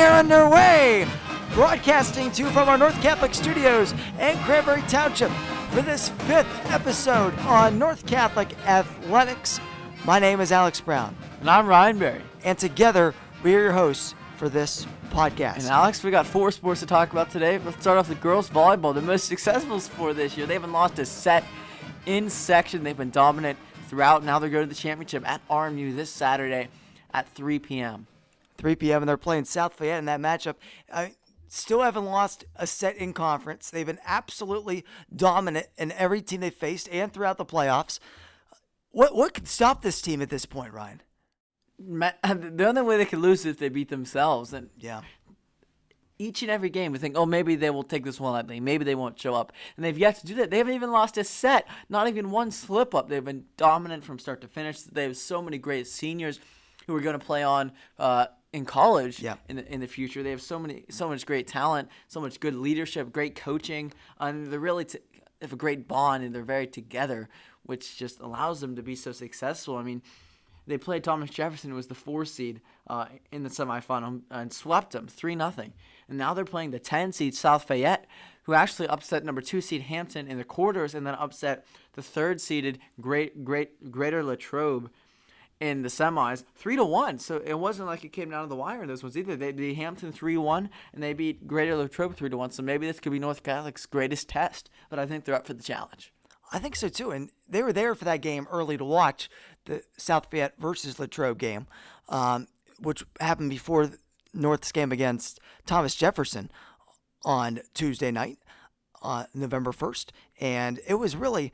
we are underway, broadcasting to you from our North Catholic Studios in Cranberry Township for this 5th episode on North Catholic Athletics. My name is Alex Brown. And I'm Ryan Berry. And together, we are your hosts for this podcast. And Alex, we got 4 sports to talk about today. Let's start off with girls volleyball, the most successful sport this year. They haven't lost a set in section. They've been dominant throughout. Now they're going to the championship at RMU this Saturday at 3 p.m. 3 p.m. and they're playing South Fayette in that matchup. Still haven't lost a set in conference. They've been absolutely dominant in every team they faced and throughout the playoffs. What could stop this team at this point, Ryan? The only way they could lose is if they beat themselves. And yeah, each and every game we think, oh, maybe they will take this one lightly. Maybe they won't show up. And they've yet to do that. They haven't even lost a set, not even one slip up. They've been dominant from start to finish. They have so many great seniors who are going to play on in college in the future. They have so much great talent, so much good leadership, great coaching. They're really have a great bond, and they're very together, which just allows them to be so successful. I mean, they played Thomas Jefferson, who was the 4 seed in the semifinal, and swept them 3-0. And now they're playing the 10 seed South Fayette, who actually upset number 2 seed Hampton in the quarters, and then upset the 3rd seeded Greater Latrobe in the semis 3-1. So it wasn't like it came down to the wire in those ones either. They beat Hampton 3-1, and they beat Greater Latrobe 3-1. So maybe this could be North Catholic's greatest test, but I think they're up for the challenge. I think so too, and they were there for that game early to watch the South Fayette versus Latrobe game, which happened before North's game against Thomas Jefferson on Tuesday night, November 1st, and it was really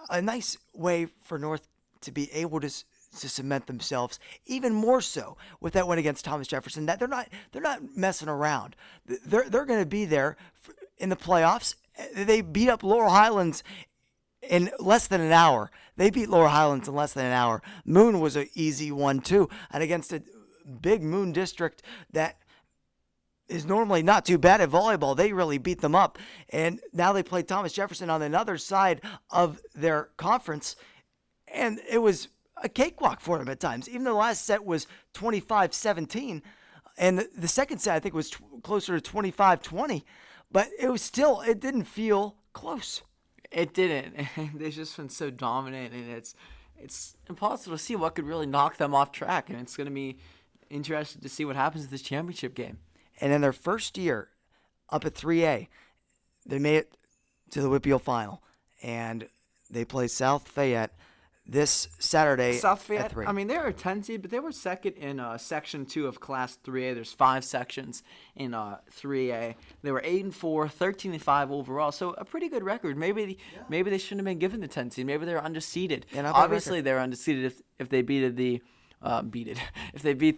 a nice way for North to be able to cement themselves even more so with that win against Thomas Jefferson. That they're not messing around. They're going to be there in the playoffs. They beat up Laurel Highlands in less than an hour. They beat Laurel Highlands in less than an hour. Moon was an easy one too, and against a big Moon district that is normally not too bad at volleyball, they really beat them up. And now they play Thomas Jefferson on another side of their conference, and it was a cakewalk for them at times. Even the last set was 25-17, and the second set I think was closer to 25-20, but it didn't feel close. It didn't. They've just been so dominant, and it's impossible to see what could really knock them off track, and it's going to be interesting to see what happens in this championship game. And in their first year up at 3A, they made it to the WPIAL final, and they play South Fayette this Saturday. South Fayette, at 3. I mean, they were a 10 seed, but they were second in Section 2 of Class 3A. There's 5 sections in 3A. They were 8-4, 13-5 overall, so a pretty good record. Maybe they shouldn't have been given the 10 seed. Maybe they were undefeated. Obviously, they were undefeated if they beat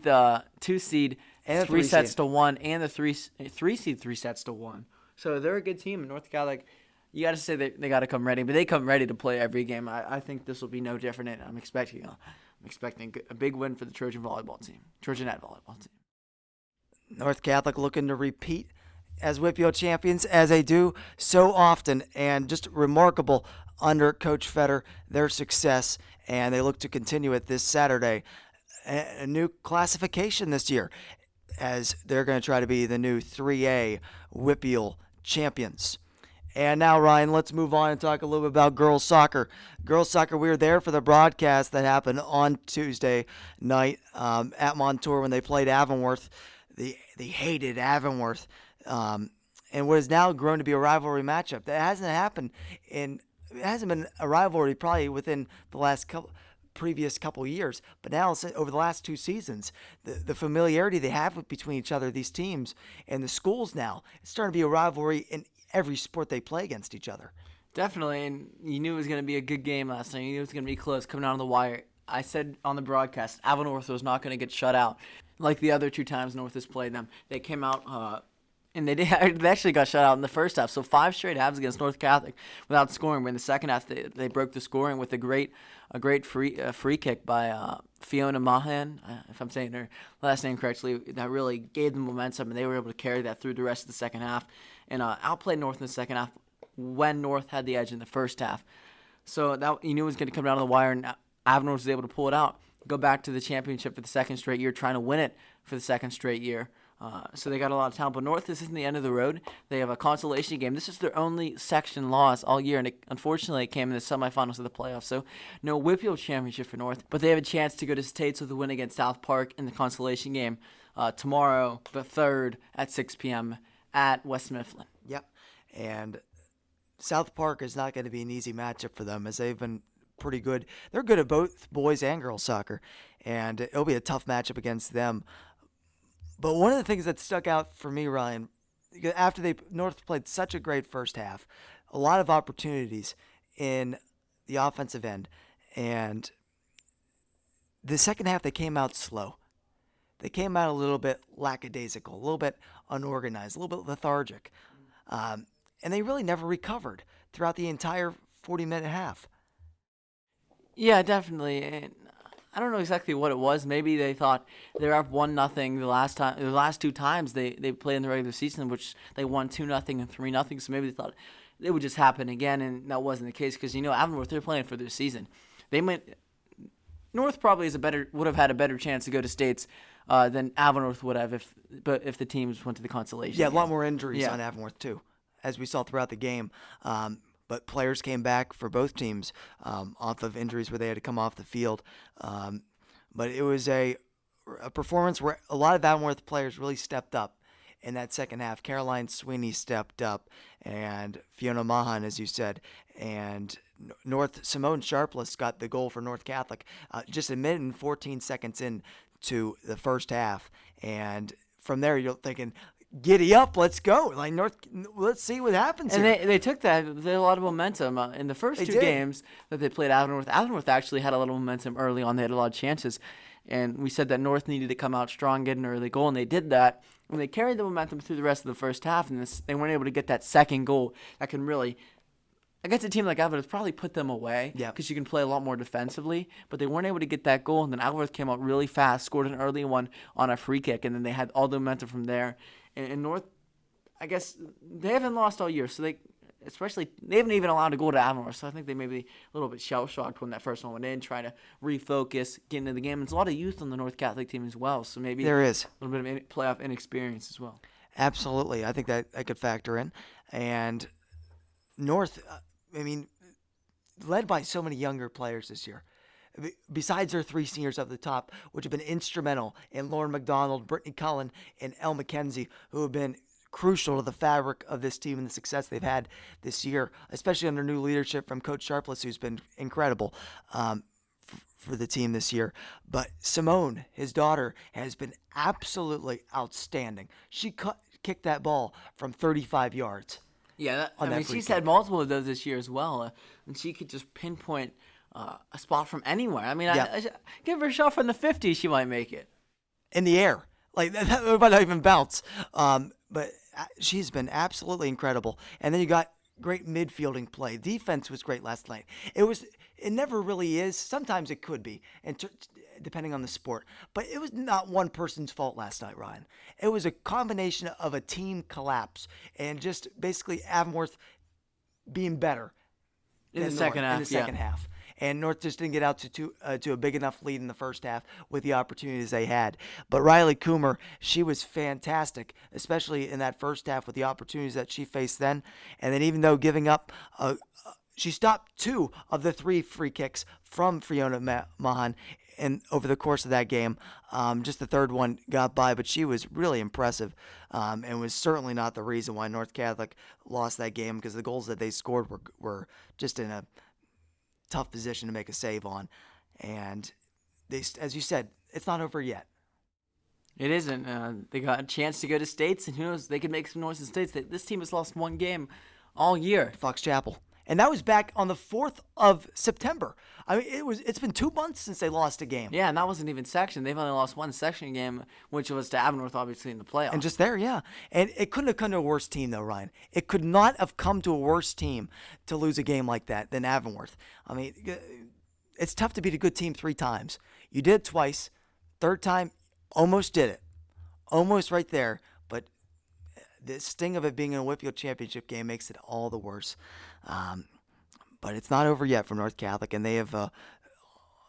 the 2 seed and 3 sets to 1, and the 3 seed 3 sets to 1. So they're a good team. In North Catholic, you got to say they got to come ready, but they come ready to play every game. I think this will be no different. And I'm expecting a big win for the Trojan volleyball team, Trojanet volleyball team. North Catholic looking to repeat as WPIAL champions, as they do so often, and just remarkable under Coach Fetter, their success, and they look to continue it this Saturday. A new classification this year, as they're going to try to be the new 3A WPIAL champions. And now, Ryan, let's move on and talk a little bit about girls soccer. Girls soccer, we were there for the broadcast that happened on Tuesday night at Montour when they played Avonworth. They hated Avonworth. And what has now grown to be a rivalry matchup. That it hasn't been a rivalry probably within the previous couple years. But now, over the last 2 seasons, the familiarity they have between each other, these teams, and the schools now, it's starting to be a rivalry in every sport they play against each other. Definitely, and you knew it was going to be a good game last night. You knew it was going to be close coming down to the wire. I said on the broadcast, Avonworth was not going to get shut out like the other 2 times North has played them. They came out and they actually got shut out in the first half. So 5 straight halves against North Catholic without scoring. But in the second half, they broke the scoring with a great free kick by Fiona Mahan, if I'm saying her last name correctly. That really gave them momentum, and they were able to carry that through the rest of the second half and outplayed North in the second half when North had the edge in the first half. So that you knew it was going to come down to the wire, and Avonworth was able to pull it out, go back to the championship for the second straight year, trying to win it for the second straight year. So they got a lot of talent. But North, this isn't the end of the road. They have a consolation game. This is their only section loss all year, and unfortunately it came in the semifinals of the playoffs. So no WPIAL championship for North, but they have a chance to go to states with a win against South Park in the consolation game tomorrow, the 3rd at 6 p.m. at West Mifflin. Yep. And South Park is not going to be an easy matchup for them, as they've been pretty good. They're good at both boys and girls soccer, and it'll be a tough matchup against them. But one of the things that stuck out for me, Ryan, after North played such a great first half, a lot of opportunities in the offensive end, and the second half they came out slow. They came out a little bit lackadaisical, a little bit unorganized, a little bit lethargic, and they really never recovered throughout the entire 40-minute half. Yeah, definitely. And I don't know exactly what it was. Maybe they thought they were up 1-0 the last two times they played in the regular season, which they won 2-0 and 3-0. So maybe they thought it would just happen again, and that wasn't the case because Avonworth, they're playing for their season. North probably would have had a better chance to go to states than Avonworth would have if the teams went to the consolation. Yeah, game. a lot more injuries on Avonworth too, as we saw throughout the game. But players came back for both teams off of injuries where they had to come off the field. But it was a performance where a lot of Avonworth players really stepped up in that second half. Caroline Sweeney stepped up, and Fiona Mahan, as you said, and Simone Sharpless got the goal for North Catholic just a minute and 14 seconds into the first half. And from there, you're thinking, giddy up, let's go. Let's see what happens and here. they took that. They had a lot of momentum in the first two games that they played Avonworth. Avonworth actually had a lot of momentum early on. They had a lot of chances, and we said that North needed to come out strong, get an early goal, and they did that. And they carried the momentum through the rest of the first half, and they weren't able to get that second goal that can really, against a team like Avonworth, probably put them away because you can play a lot more defensively. But they weren't able to get that goal, and then Avonworth came out really fast, scored an early one on a free kick, and then they had all the momentum from there. And North, I guess, they haven't lost all year, so they haven't even allowed a goal to Avonworth, so I think they may be a little bit shell-shocked when that first one went in, trying to refocus, get into the game. And there's a lot of youth on the North Catholic team as well, so maybe there is a little bit of playoff inexperience as well. Absolutely. I think that could factor in. And North, led by so many younger players this year. Besides their three seniors up the top, which have been instrumental in Lauren McDonald, Brittany Cullen, and Elle McKenzie, who have been crucial to the fabric of this team and the success they've had this year, especially under new leadership from Coach Sharpless, who's been incredible for the team this year. But Simone, his daughter, has been absolutely outstanding. She kicked that ball from 35 yards. Yeah, she's had multiple of those this year as well, and she could just pinpoint a spot from anywhere. I give her a shot from the 50, she might make it. In the air. That might not even bounce. But she's been absolutely incredible. And then you got great midfielding play. Defense was great last night. It never really is. Sometimes it could be, depending on the sport. But it was not one person's fault last night, Ryan. It was a combination of a team collapse and just basically Avonworth being better in the second half. And North just didn't get out to a big enough lead in the first half with the opportunities they had. But Riley Coomer, she was fantastic, especially in that first half with the opportunities that she faced then. And then even though giving up, she stopped 2 of the 3 free kicks from Fiona Mahan over the course of that game. Just the third one got by, but she was really impressive and was certainly not the reason why North Catholic lost that game, because the goals that they scored were just in a tough position to make a save on. And they, as you said, it's not over yet. It isn't. They got a chance to go to states, and who knows, they could make some noise in states. This team has lost one game all year. Fox Chapel. And that was back on the 4th of September. It's been 2 months since they lost a game. Yeah, and that wasn't even section. They've only lost one section game, which was to Avonworth, obviously, in the playoffs. And just there, yeah. And it couldn't have come to a worse team, though, Ryan. It could not have come to a worse team to lose a game like that than Avonworth. It's tough to beat a good team 3 times. You did it twice. Third time, almost did it. Almost right there. But the sting of it being in a WPIAL championship game makes it all the worse. But it's not over yet for North Catholic, and they have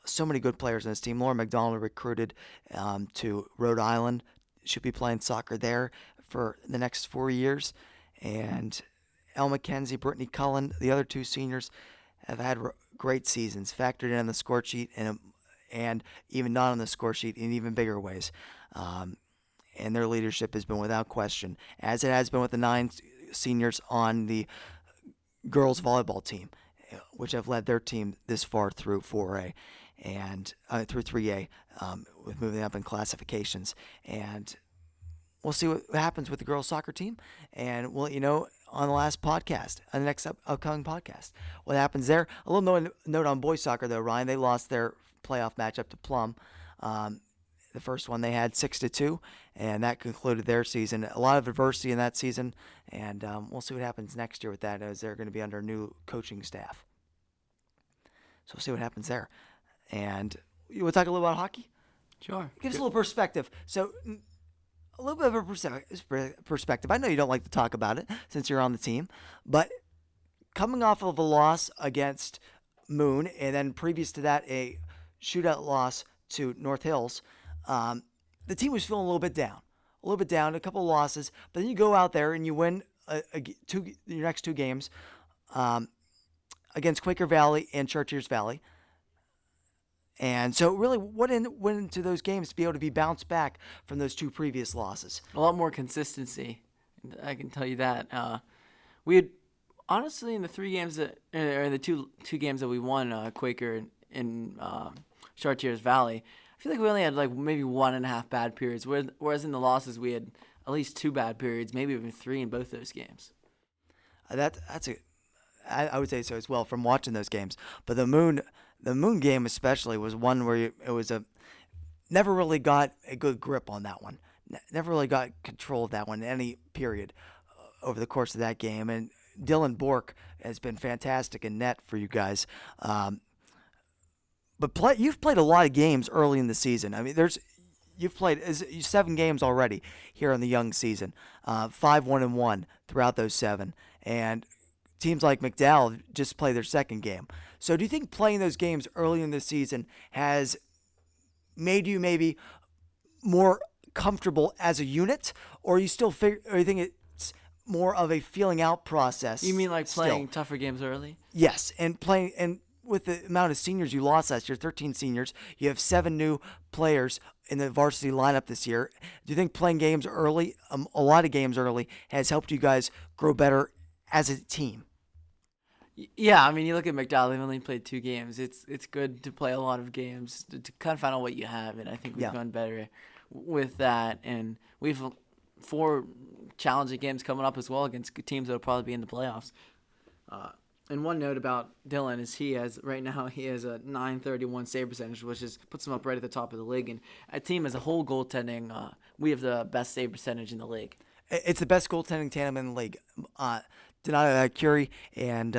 so many good players on this team. Lauren McDonald recruited to Rhode Island should be playing soccer there for the next 4 years. And Elle McKenzie, Brittany Cullen, the other two seniors have had great seasons, factored in on the score sheet and even not on the score sheet in even bigger ways. And their leadership has been without question, as it has been with the 9 seniors on the girls volleyball team, which have led their team this far through 4A and through 3A, with moving up in classifications. And we'll see what happens with the girls soccer team, and we'll let you know on the last podcast, on the next upcoming podcast, what happens there. A little note on boys soccer though, Ryan. They lost their playoff matchup to Plum. The first one they had 6-2, and that concluded their season. A lot of adversity in that season, and we'll see what happens next year with that, as they're going to be under new coaching staff. So we'll see what happens there. And you want to talk a little about hockey? Sure. Give us a little perspective. So a little bit of a perspective. I know you don't like to talk about it since you're on the team, but coming off of a loss against Moon, and then previous to that a shootout loss to North Hills, the team was feeling a little bit down, a couple of losses, but then you go out there and you win your next 2 games against Quaker Valley and Chartiers Valley. And so really what went into those games to be able to be bounced back from those 2 previous losses? A lot more consistency, I can tell you that. We had, honestly, in the 3 games that, or the two games that we won, Quaker and Chartiers Valley, I feel like we only had like maybe 1.5 bad periods, whereas in the losses we had at least 2 bad periods, maybe even 3 in both those games. I would say so as well from watching those games. But the Moon game especially was one where it was never really got a good grip on that one. Never really got control of that one in any period over the course of that game. And Dylan Bork has been fantastic in net for you guys. But you've played a lot of games early in the season. I mean, you've played 7 games already here in the young season, 5-1-1 throughout those 7, and teams like McDowell just play their 2nd game. So, do you think playing those games early in the season has made you maybe more comfortable as a unit, or you think it's more of a feeling out process? You mean like playing tougher games early? Yes, and with the amount of seniors you lost last year, 13 seniors, you have 7 new players in the varsity lineup this year. Do you think playing games early, a lot of games early, has helped you guys grow better as a team? Yeah, I mean, you look at McDowell, they've only played 2 games. It's good to play a lot of games to kind of find out what you have, and I think we've gone better with that. And we've 4 challenging games coming up as well against teams that will probably be in the playoffs. And one note about Dylan is he has a .931 save percentage, which puts him up right at the top of the league. And our team as a whole goaltending, we have the best save percentage in the league. It's the best goaltending tandem in the league. Donato Curie and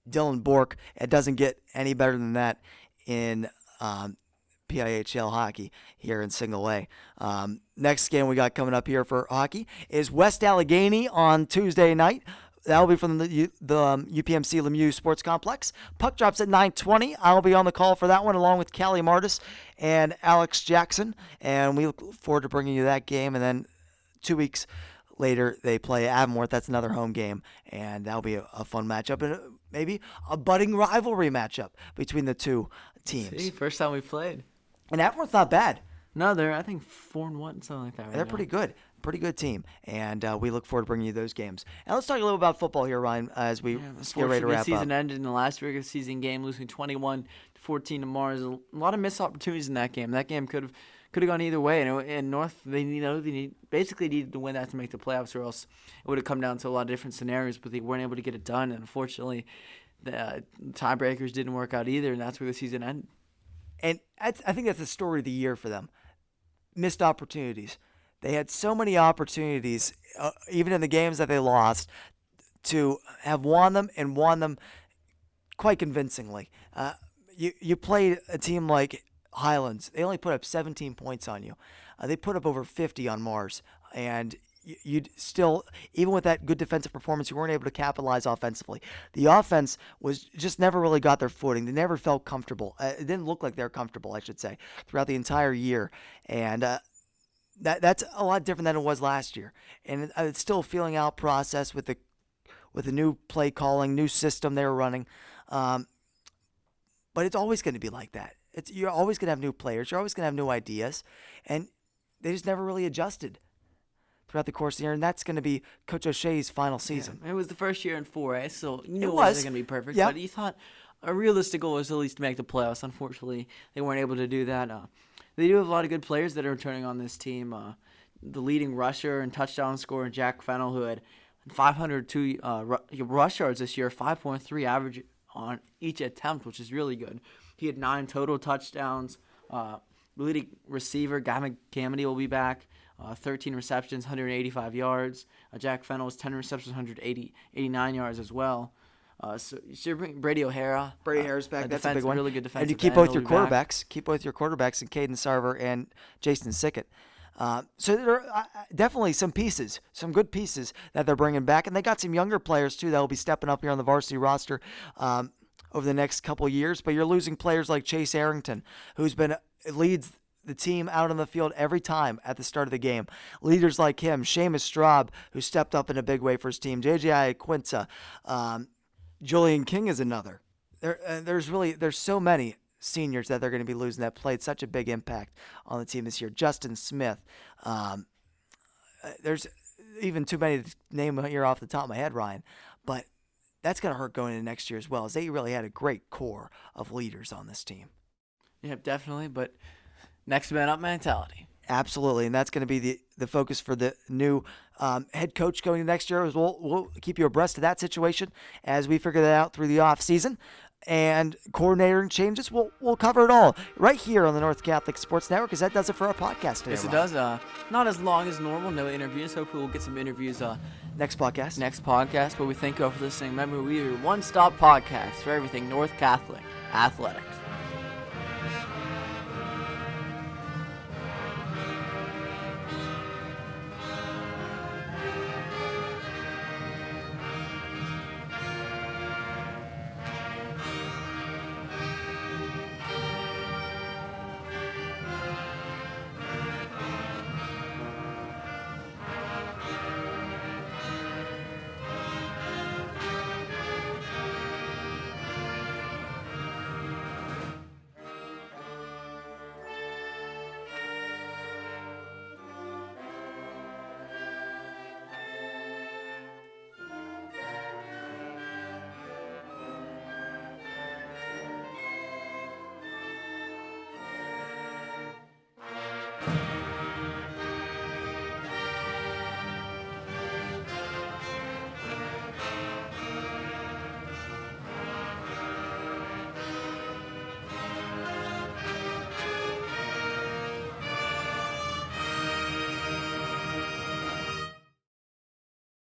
Dylan Bork. It doesn't get any better than that in PIAL hockey here in Single A. Next game we got coming up here for hockey is West Allegheny on Tuesday night. That'll be from the UPMC Lemieux Sports Complex. Puck drops at 9:20. I'll be on the call for that one along with Callie Martis and Alex Jackson. And we look forward to bringing you that game. And then 2 weeks later, they play Avonworth. That's another home game. And that'll be a fun matchup. And maybe a budding rivalry matchup between the 2 teams. See, first time we played. And Avonworth's not bad. No, they're, I think, 4-1, something like that right They're now. pretty good. Pretty good team. And we look forward to bringing you those games. And let's talk a little about football here, Ryan, as we get ready to wrap up. The season ended in the last regular season game, losing 21-14 to Mars. A lot of missed opportunities in that game. That game could have gone either way. And North, they basically needed to win that to make the playoffs, or else it would have come down to a lot of different scenarios, but they weren't able to get it done. And unfortunately, the tiebreakers didn't work out either, and that's where the season ended. And I think that's the story of the year for them. Missed opportunities. They had so many opportunities, even in the games that they lost, to have won them and won them quite convincingly. You played a team like Highlands. They only put up 17 points on you. They put up over 50 on Mars. And you still, even with that good defensive performance, you weren't able to capitalize offensively. The offense was just never really got their footing. They never felt comfortable. It didn't look like they were comfortable, I should say, throughout the entire year. And that's a lot different than it was last year, and it's still a feeling out process with the new play calling, new system they were running. But it's always going to be like that. You're always going to have new players. You're always going to have new ideas, and they just never really adjusted throughout the course of the year. And that's going to be Coach O'Shea's final season. Yeah, it was the first year in 4A, so you knew it It wasn't was. going to be perfect. Yep. But you thought a realistic goal was at least to make the playoffs. Unfortunately, they weren't able to do that. They do have a lot of good players that are returning on this team. The leading rusher and touchdown scorer, Jack Fennell, who had 502 rush yards this year, 5.3 average on each attempt, which is really good. He had 9 total touchdowns. Leading receiver, Guy McCamady, will be back. 13 receptions, 185 yards. Jack Fennell was 10 receptions, 89 yards as well. So you should bring Brady O'Hara. Brady O'Hara's back. That's a big one. Really good defensive And you keep end. both your He'll be back. quarterbacks. Keep both your quarterbacks in Caden Sarver and Jason Sickett. So there are definitely some pieces, some good pieces that they're bringing back. And they got some younger players, too, that will be stepping up here on the varsity roster over the next couple of years. But you're losing players like Chase Arrington, who's leads the team out on the field every time at the start of the game. Leaders like him, Seamus Straub, who stepped up in a big way for his team, J.J. Quinta, Julian King is another. There's so many seniors that they're going to be losing that played such a big impact on the team this year. Justin Smith. There's even too many to name here off the top of my head, Ryan. But that's going to hurt going into next year as well, as they really had a great core of leaders on this team. Yep, definitely. But next man up mentality. Absolutely, and that's going to be the focus for the new head coach going into next year. We'll keep you abreast of that situation as we figure that out through the off season. And coordinator changes, we'll cover it all right here on the North Catholic Sports Network, because that does it for our podcast today. Yes, it Ryan. does. Not as long as normal, no interviews. Hopefully we'll get some interviews Next podcast. but we thank you all for listening. Remember, we are your one-stop podcast for everything North Catholic athletics.